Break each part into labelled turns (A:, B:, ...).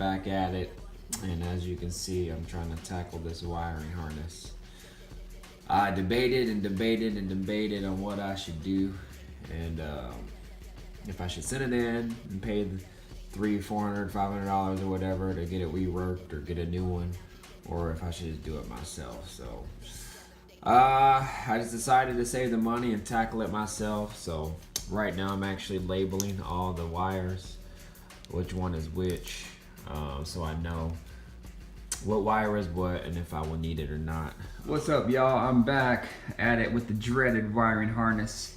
A: back at it, and as you can see, I'm trying to tackle this wiring harness. I debated and debated and debated on what I should do, and if I should send it in and pay the $300, $400, $500 or whatever to get it reworked or get a new one, or if I should just do it myself. So I just decided to save the money and tackle it myself. So right now I'm actually labeling all the wires, which one is which, so I know what wire is what and if I will need it or not.
B: What's up, y'all? I'm back at it with the dreaded wiring harness.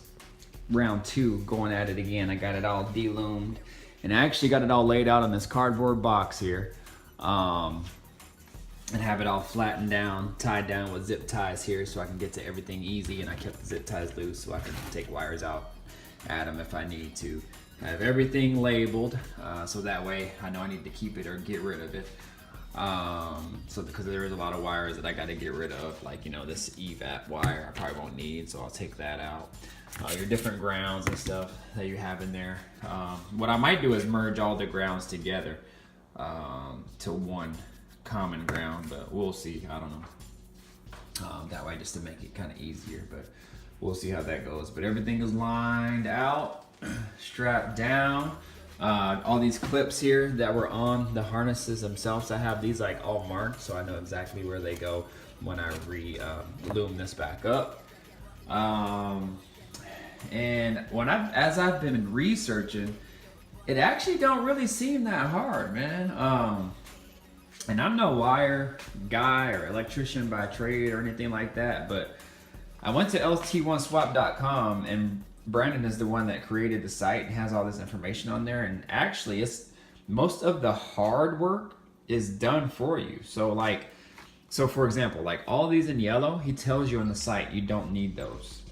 B: Round 2, going at it again. I got it all deloomed, and I actually got it all laid out on this cardboard box here, and have it all flattened down, tied down with zip ties here so I can get to everything easy. And I kept the zip ties loose so I can take wires out, add them if I need to. I have everything labeled, so that way I know I need to keep it or get rid of it. So because there is a lot of wires that I got to get rid of, like, you know, this evap wire I probably won't need, so I'll take that out. Your different grounds and stuff that you have in there. What I might do is merge all the grounds together to one common ground, but we'll see. I don't know. That way, just to make it kind of easier, but we'll see how that goes. But everything is lined out, strapped down. All these clips here that were on the harnesses themselves, I have these like all marked, so I know exactly where they go when I loom this back up. And as I've been researching, it actually don't really seem that hard, man. And I'm no wire guy or electrician by trade or anything like that, but I went to lt1swap.com, and Brandon is the one that created the site and has all this information on there. And actually, it's most of the hard work is done for you. So for example, like all these in yellow, he tells you on the site you don't need those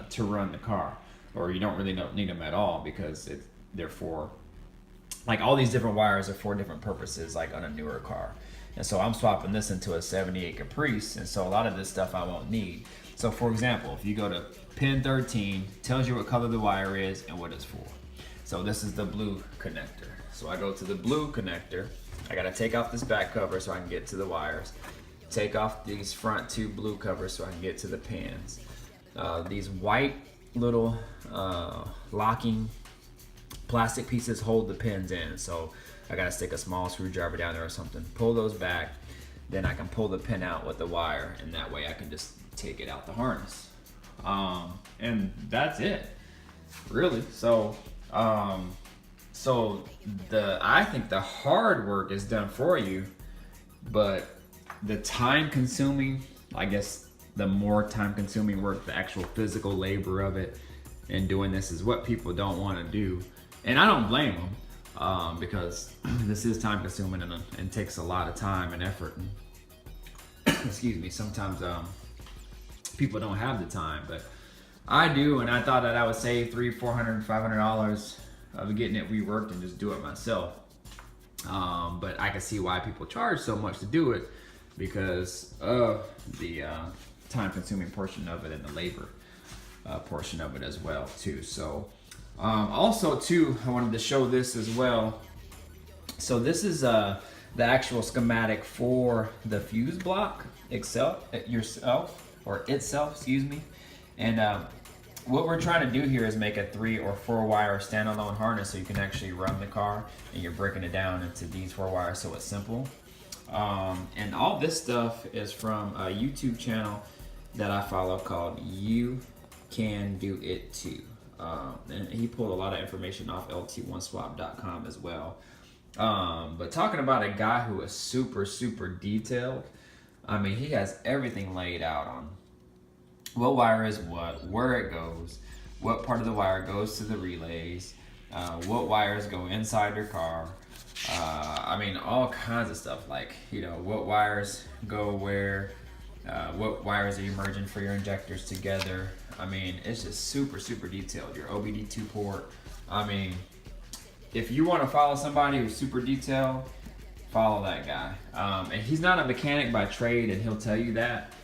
B: to run the car, or you don't need them at all, because they're for, like, all these different wires are for different purposes, like on a newer car. And so I'm swapping this into a 78 Caprice, and so a lot of this stuff I won't need. So for example, if you go to pin 13, tells you what color the wire is and what it's for. So this is the blue connector. So I go to the blue connector. I gotta take off this back cover so I can get to the wires. Take off these front 2 blue covers so I can get to the pins. These white little locking plastic pieces hold the pins in. So I gotta stick a small screwdriver down there or something, pull those back, then I can pull the pin out with the wire, and that way I can just take it out the harness. And that's it, really. So I think the hard work is done for you, but the time consuming, I guess the more time consuming work, the actual physical labor of it and doing this, is what people don't want to do. And I don't blame them, because this is time consuming and takes a lot of time and effort. And excuse me, sometimes people don't have the time, but I do, and I thought that I would save $300, $400, $500 of getting it reworked and just do it myself. But I can see why people charge so much to do it, because of the time-consuming portion of it and the labor portion of it as well too. So also too, I wanted to show this as well. So this is the actual schematic for the fuse block itself, excuse me. And what we're trying to do here is make a 3 or 4 wire standalone harness, so you can actually run the car, and you're breaking it down into these 4 wires, so it's simple. And all this stuff is from a YouTube channel that I follow called You Can Do It Too. And he pulled a lot of information off lt1swap.com as well. But talking about a guy who is super, super detailed, I mean, he has everything laid out on what wire is what, where it goes, what part of the wire goes to the relays, what wires go inside your car. I mean, all kinds of stuff, like, you know, what wires go where, what wires are you merging for your injectors together. I mean, it's just super, super detailed. Your OBD2 port. I mean, if you want to follow somebody who's super detailed, follow that guy. And he's not a mechanic by trade, and he'll tell you that.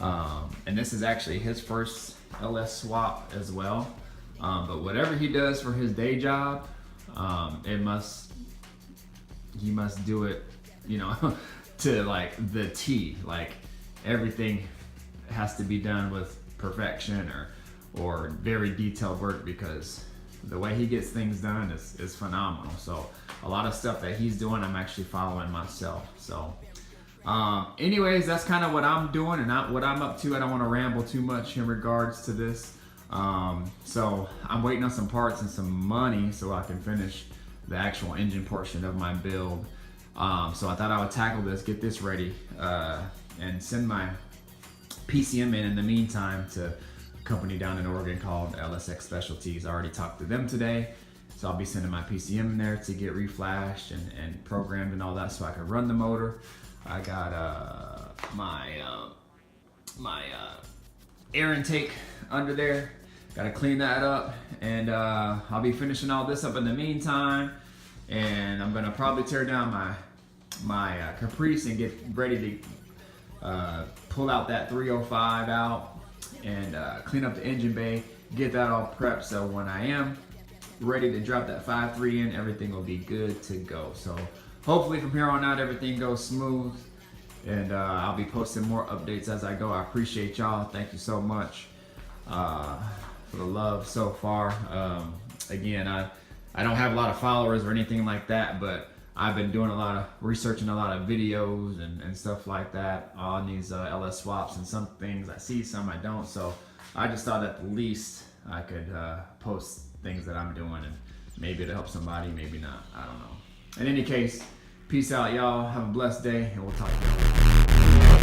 B: And this is actually his first LS swap as well. But whatever he does for his day job, it must he must do it, you know, to like the T. Like everything has to be done with perfection or very detailed work, because the way he gets things done is phenomenal. So a lot of stuff that he's doing, I'm actually following myself. So anyways, that's kind of what I'm doing and what I'm up to. I don't want to ramble too much in regards to this. So I'm waiting on some parts and some money so I can finish the actual engine portion of my build. So I thought I would tackle this, get this ready, and send my PCM in the meantime to a company down in Oregon called LSX Specialties. I already talked to them today, so I'll be sending my PCM in there to get reflashed and programmed and all that so I can run the motor. I got my air intake under there. Got to clean that up, and I'll be finishing all this up in the meantime. And I'm gonna probably tear down my Caprice and get ready to pull out that 305 out and clean up the engine bay, get that all prepped, so when I am ready to drop that 5.3 in, everything will be good to go. So hopefully from here on out everything goes smooth, and I'll be posting more updates as I go. I appreciate y'all. Thank you so much for the love so far. Again, I don't have a lot of followers or anything like that, but I've been doing a lot of researching, a lot of videos and stuff like that on these LS swaps, and some things I see, some I don't. So I just thought at the least I could post things that I'm doing, and maybe it'll help somebody, maybe not. I don't know. In any case, peace out, y'all. Have a blessed day, and we'll talk to you later.